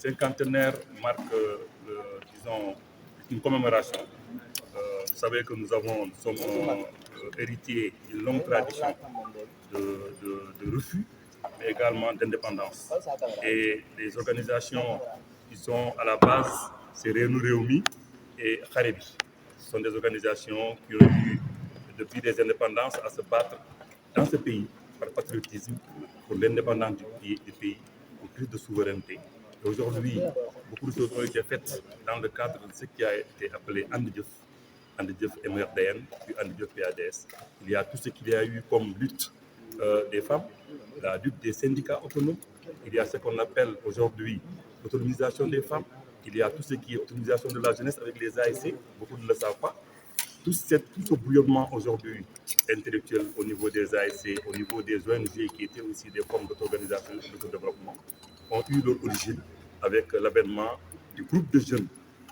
cinquantenaire marque, disons, une commémoration. Vous savez que nous sommes héritiers d'une longue tradition de refus, mais également d'indépendance. Et les organisations qui sont à la base, c'est Réunou Réumi et Kharebi. Ce sont des organisations qui ont eu, depuis des indépendances, à se battre dans ce pays par patriotisme pour l'indépendance du pays, pour plus de souveraineté. Et aujourd'hui, beaucoup de choses ont été faites dans le cadre de ce qui a été appelé Andidjef MRDN, puis Andidjef PADS. Il y a tout ce qu'il y a eu comme lutte des femmes, la lutte des syndicats autonomes. Il y a ce qu'on appelle aujourd'hui l'autonomisation des femmes. Il y a tout ce qui est autonomisation de la jeunesse avec les ASC. Beaucoup ne le savent pas. Tout ce bouillonnement aujourd'hui intellectuel au niveau des ASC, au niveau des ONG qui étaient aussi des formes d'auto-organisation et de développement, ont eu leur origine avec l'avènement du groupe de jeunes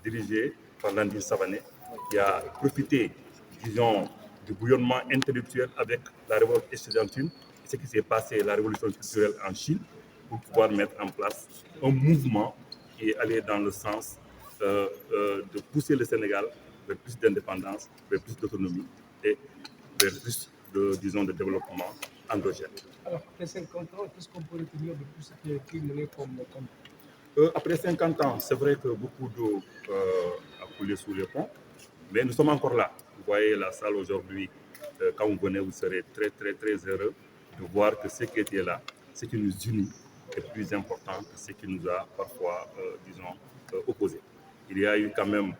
dirigé par Landine Savané, qui a profité, disons, du bouillonnement intellectuel avec la révolte estudiantine, ce qui s'est passé, la révolution culturelle en Chine, pour pouvoir mettre en place un mouvement qui est allé dans le sens de pousser le Sénégal vers plus d'indépendance, vers plus d'autonomie et vers plus de développement endogène. Alors, après 50 ans, qu'est-ce qu'on peut retenir de tout ce qui a été mené comme après 50 ans, c'est vrai que beaucoup d'eau a coulé sous les ponts, mais nous sommes encore là. Vous voyez la salle aujourd'hui, quand vous venez, vous serez très, très, très heureux de voir que ce qui était là, ce qui nous unit, est plus important que ce qui nous a parfois, opposés. Il y a eu quand même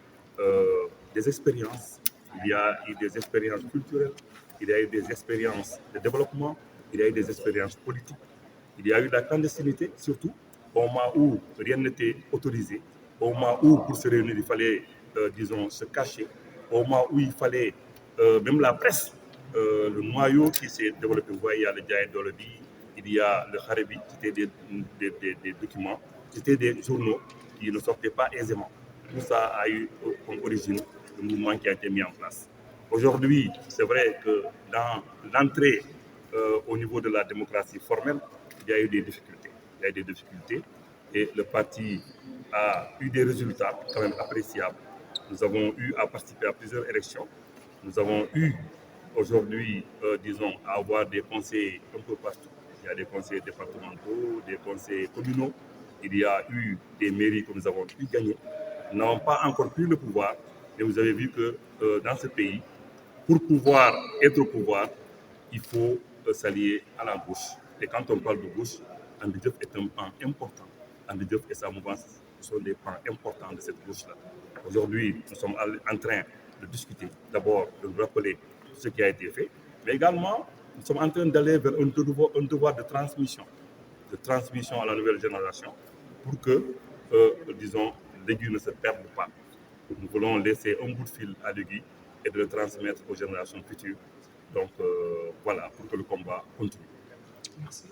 des expériences, il y a eu des expériences culturelles, il y a eu des expériences de développement, il y a eu des expériences politiques, il y a eu la clandestinité surtout, au moment où rien n'était autorisé, au moment où pour se réunir il fallait, se cacher, au moment où il fallait, même la presse, le noyau qui s'est développé, vous voyez, il y a le Djaï Dolobi, il y a le Kharebi, c'était des documents, c'était des journaux qui ne sortaient pas aisément. Tout ça a eu comme origine le mouvement qui a été mis en place. Aujourd'hui, c'est vrai que dans l'entrée au niveau de la démocratie formelle, il y a eu des difficultés. Il y a eu des difficultés et le parti a eu des résultats quand même appréciables. Nous avons eu à participer à plusieurs élections. Nous avons eu aujourd'hui, à avoir des conseils un peu partout. Il y a des conseils départementaux, des conseils communaux. Il y a eu des mairies que nous avons pu gagner. Nous n'avons pas encore pris le pouvoir, mais vous avez vu que dans ce pays, pour pouvoir être au pouvoir, il faut s'allier à la gauche. Et quand on parle de gauche, Andidjef est un pan important. Andidjef et sa mouvance sont des pans importants de cette gauche-là. Aujourd'hui, nous sommes en train de discuter, d'abord de nous rappeler ce qui a été fait, mais également, nous sommes en train d'aller vers un devoir de transmission à la nouvelle génération pour que, l'aiguille ne se perde pas. Nous voulons laisser un bout de fil à l'aiguille et de le transmettre aux générations futures. Donc voilà, pour que le combat continue. Merci.